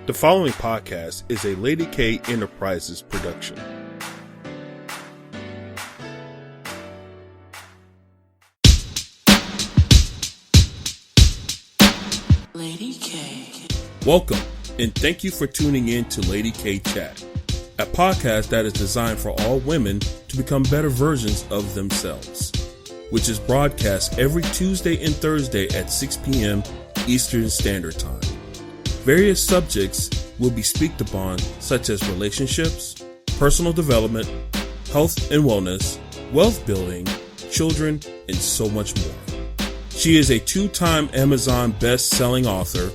The following podcast is a Lady K Enterprises production. Lady K. Welcome, and thank you for tuning in to Lady K Chat, a podcast that is designed for all women to become better versions of themselves, which is broadcast every Tuesday and Thursday at 6 p.m. Eastern Standard Time. Various subjects will be speaked upon, such as relationships, personal development, health and wellness, wealth building, children, and so much more. She is a two-time Amazon best-selling author,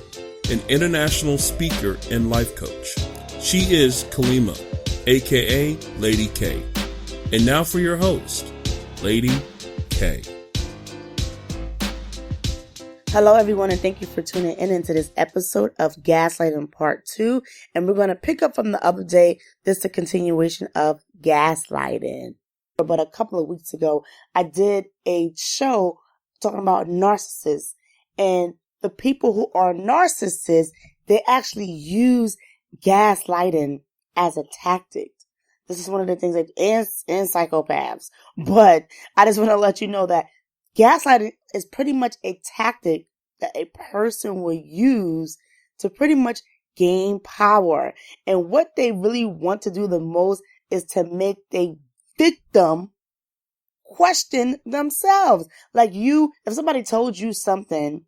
an international speaker, and life coach. She is Kalima, aka Lady K. And now for your host, Lady K. Hello, everyone, and thank you for tuning in into this episode of Gaslighting Part 2. And we're going to pick up from the other day. This is a continuation of gaslighting. But a couple of weeks ago, I did a show talking about narcissists. And the people who are narcissists, they actually use gaslighting as a tactic. This is one of the things that and psychopaths. But I just want to let you know that gaslighting is pretty much a tactic that a person will use to pretty much gain power. And what they really want to do the most is to make the victim question themselves. Like if somebody told you something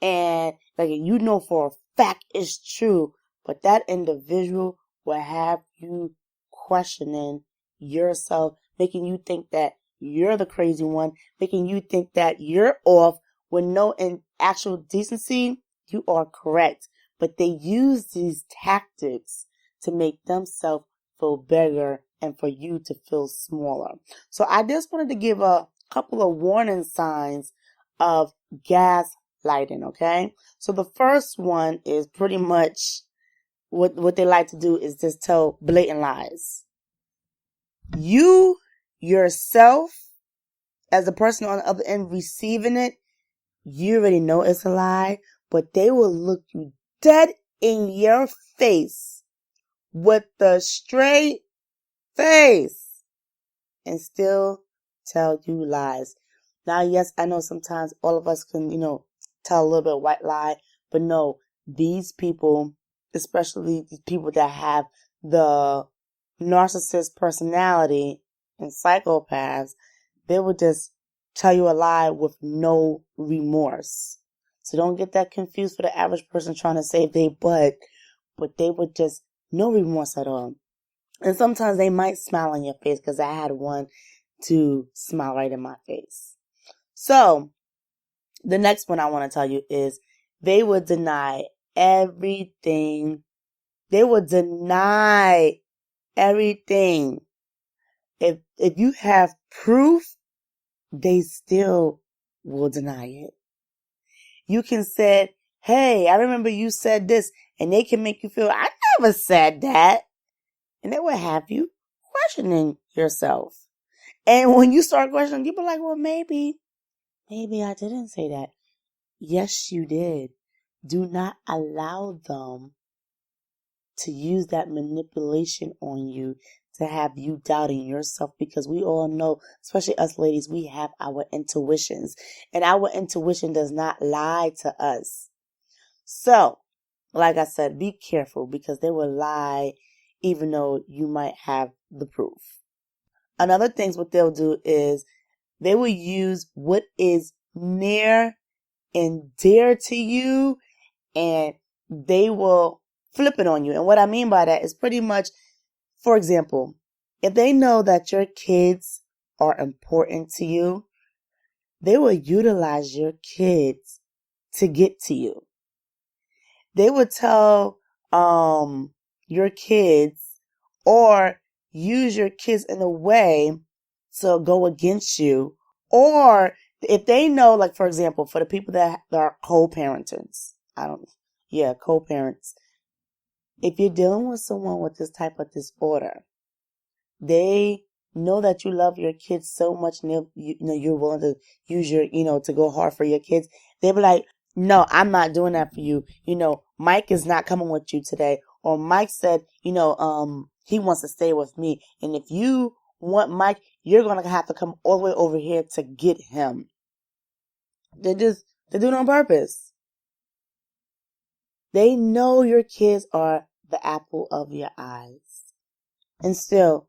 and like you know for a fact it's true, but that individual will have you questioning yourself, making you think that you're the crazy one, making you think that you're off when no, in actual decency, you are correct. But they use these tactics to make themselves feel bigger and for you to feel smaller. So I just wanted to give a couple of warning signs of gaslighting, okay? So the first one is pretty much what they like to do is just tell blatant lies. You yourself, as the person on the other end receiving it, you already know it's a lie, but they will look you dead in your face with the straight face and still tell you lies. Now, yes, I know sometimes all of us can, tell a little bit of white lie, but no, these people, especially these people that have the narcissist personality and psychopaths, they will just tell you a lie with no remorse. So don't get that confused for the average person trying to save their butt, but they would just no remorse at all. And sometimes they might smile on your face, because I had one to smile right in my face. So the next one I want to tell you is they would deny everything. They would deny everything. If you have proof, they still will deny it. You can say, hey, I remember you said this, and they can make you feel, I never said that. And they will have you questioning yourself. And when you start questioning, you'll be like, well, maybe I didn't say that. Yes, you did. Do not allow them to use that manipulation on you to have you doubting yourself, because we all know, especially us ladies, we have our intuitions, and our intuition does not lie to us. So, like I said, be careful, because they will lie even though you might have the proof. Another thing what they'll do is they will use what is near and dear to you, and they will flip it on you. And what I mean by that is pretty much, for example, if they know that your kids are important to you, they will utilize your kids to get to you. They would tell your kids or use your kids in a way to go against you. Or if they know, like, for example, for the people that are co-parenters, co-parents. If you're dealing with someone with this type of disorder, they know that you love your kids so much, and you're willing to use your, to go hard for your kids. They be like, no, I'm not doing that for you. Mike is not coming with you today. Or Mike said, he wants to stay with me. And if you want Mike, you're going to have to come all the way over here to get him. They do it on purpose. They know your kids are the apple of your eyes. And still,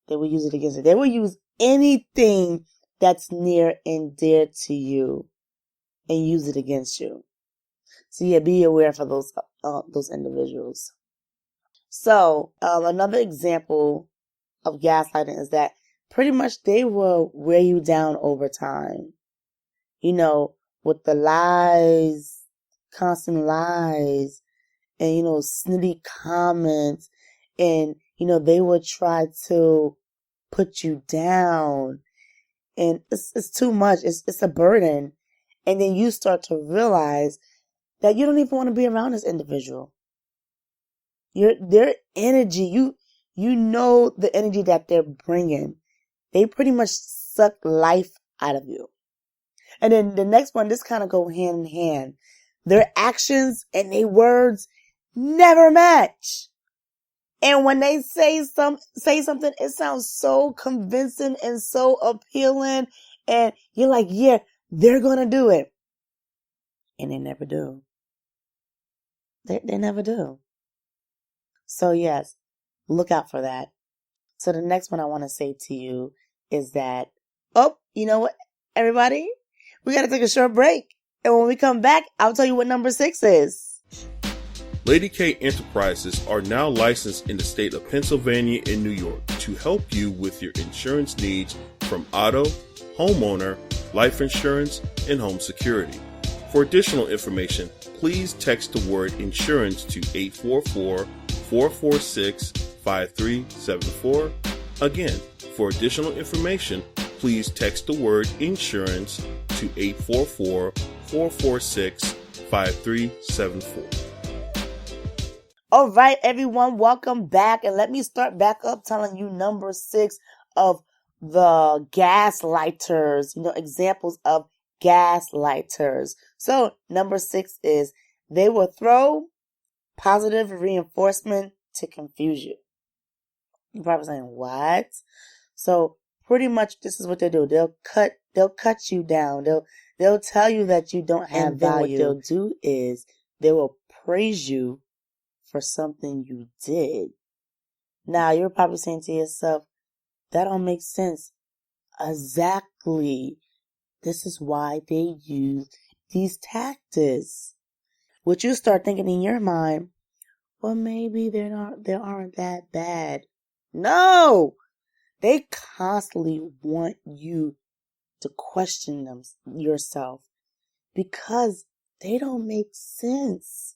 they will use it against you. They will use anything that's near and dear to you and use it against you. So yeah, be aware for those individuals. So another example of gaslighting is that pretty much they will wear you down over time. With the lies, constant lies, and snitty comments, and they will try to put you down, and it's too much. It's a burden, and then you start to realize that you don't even want to be around this individual. Their energy, you know the energy that they're bringing. They pretty much suck life out of you. And then the next one, this kind of go hand in hand. Their actions and their words never match. And when they say something, it sounds so convincing and so appealing. And you're like, yeah, they're going to do it. And they never do. They never do. So yes, look out for that. So the next one I want to say to you is that, you know what, everybody? We got to take a short break. And when we come back, I'll tell you what number 6 is. Lady K Enterprises are now licensed in the state of Pennsylvania and New York to help you with your insurance needs from auto, homeowner, life insurance, and home security. For additional information, please text the word insurance to 844-446-5374. Again, for additional information, please text the word insurance to 844-446-5374. All right, everyone, welcome back. And let me start back up telling you number 6 of the gaslighters, examples of gaslighters. So number 6 is they will throw positive reinforcement to confuse you. You're probably saying, what? So pretty much this is what they do. They'll cut you down. They'll tell you that you don't have value. What they'll do is they will praise you for something you did. Now you're probably saying to yourself, that don't make sense. Exactly. This is why they use these tactics. Would you start thinking in your mind, well, maybe they aren't that bad. No! They constantly want you to question yourself because they don't make sense.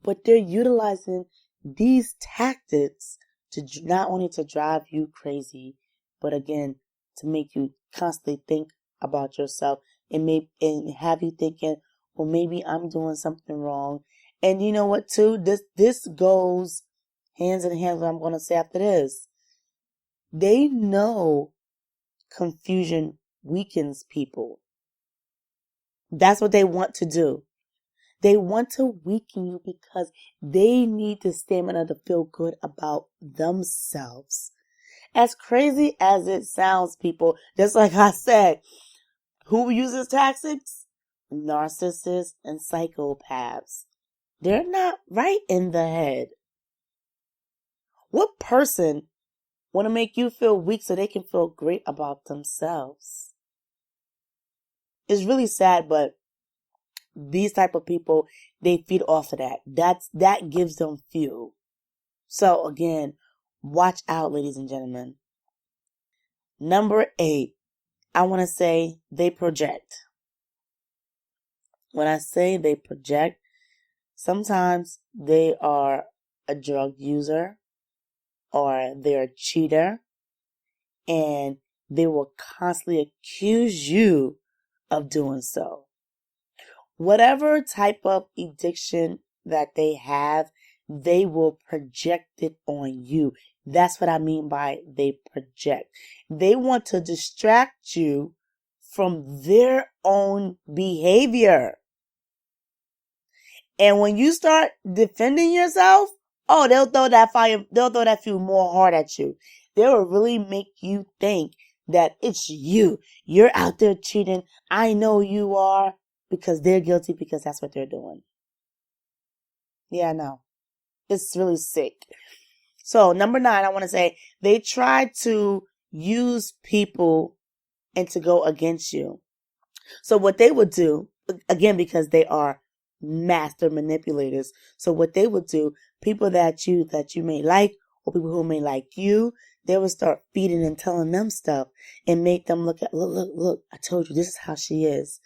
But they're utilizing these tactics to not only to drive you crazy, but again, to make you constantly think about yourself and have you thinking, well, maybe I'm doing something wrong. And you know what, too? This goes hands in hand with what I'm going to say after this. They know confusion weakens people. That's what they want to do. They want to weaken you because they need the stamina to feel good about themselves. As crazy as it sounds, people, just like I said, who uses tactics? Narcissists and psychopaths. They're not right in the head. What person want to make you feel weak so they can feel great about themselves? It's really sad, but these type of people, they feed off of that. That gives them fuel. So again, watch out, ladies and gentlemen. Number 8, I want to say they project. When I say they project, sometimes they are a drug user or they're a cheater, and they will constantly accuse you of doing so. Whatever type of addiction that they have, they will project it on you. That's what I mean by they project. They want to distract you from their own behavior. And when you start defending yourself, oh, they'll throw that fuel more hard at you. They will really make you think that it's you. You're out there cheating. I know you are, because they're guilty, because that's what they're doing. Yeah, I know. It's really sick. So 9, I want to say, they try to use people and to go against you. So what they would do, again, because they are master manipulators. So what they would do, people that you may like, or people who may like you, they would start feeding and telling them stuff and make them look, I told you, this is how she is.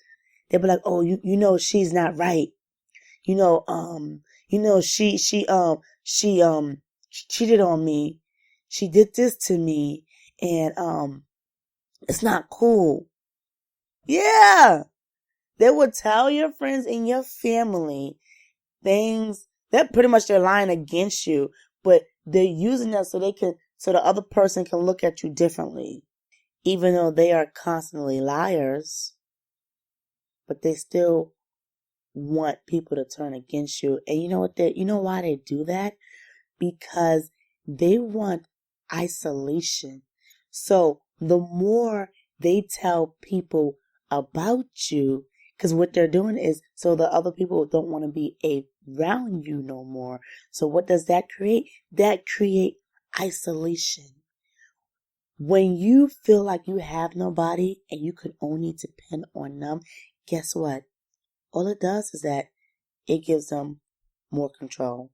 They'll be like, oh, you know, she's not right. She cheated on me. She did this to me, and it's not cool. Yeah. They will tell your friends and your family things that pretty much they're lying against you, but they're using that so the other person can look at you differently, even though they are constantly liars, but they still want people to turn against you. And you know why they do that? Because they want isolation. So the more they tell people about you, because what they're doing is so the other people don't want to be around you no more. So what does that create? That create isolation. When you feel like you have nobody and you can only depend on them, guess what? All it does is that it gives them more control.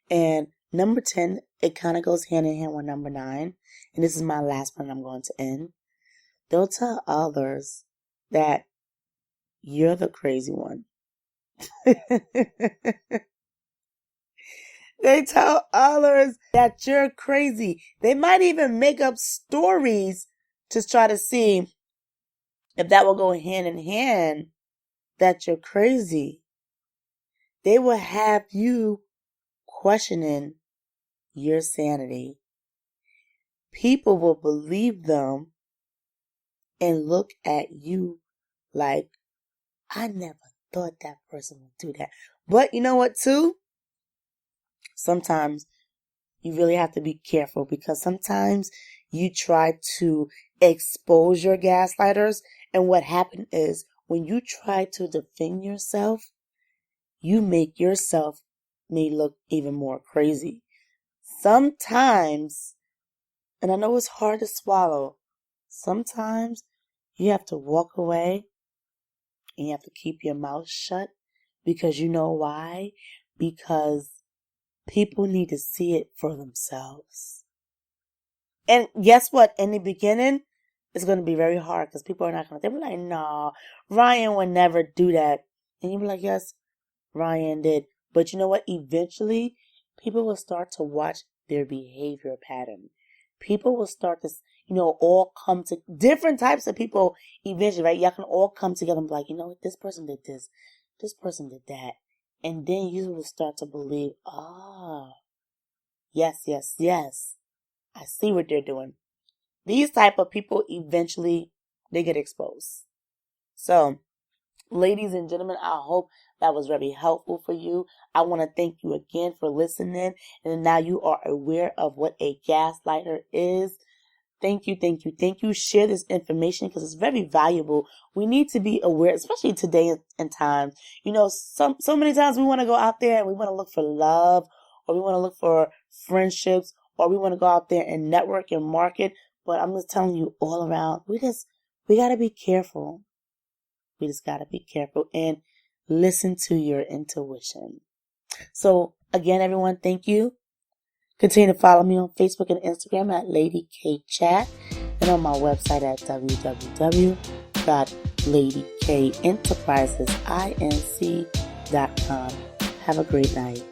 And number 10, it kind of goes hand in hand with number 9. And this is my last one I'm going to end. They'll tell others that you're the crazy one. They tell others that you're crazy. They might even make up stories to try to see if that will go hand in hand, that you're crazy. They will have you questioning your sanity. People will believe them and look at you like, I never thought that person would do that. But you know what too? Sometimes you really have to be careful, because sometimes you try to expose your gaslighters, and what happened is when you try to defend yourself, you make yourself may look even more crazy. Sometimes, and I know it's hard to swallow, sometimes you have to walk away and you have to keep your mouth shut, because you know why? Because people need to see it for themselves. And guess what? In the beginning, it's going to be very hard, because people are not going to, they'll be like, nah, Ryan would never do that. And you'll be like, yes, Ryan did. But you know what? Eventually, people will start to watch their behavior pattern. People will start to, all come to different types of people eventually, right? Y'all can all come together and be like, you know what? This person did this. This person did that. And then you will start to believe, yes. I see what they're doing. These type of people, eventually, they get exposed. So, ladies and gentlemen, I hope that was very helpful for you. I want to thank you again for listening. And now you are aware of what a gaslighter is. Thank you. Share this information, because it's very valuable. We need to be aware, especially today and time. So many times we want to go out there and we want to look for love, or we want to look for friendships, or we want to go out there and network and market. But I'm just telling you, all around, we got to be careful. We just got to be careful and listen to your intuition. So again, everyone, thank you. Continue to follow me on Facebook and Instagram at Lady K Chat, and on my website at www.ladykenterprisesinc.com. Have a great night.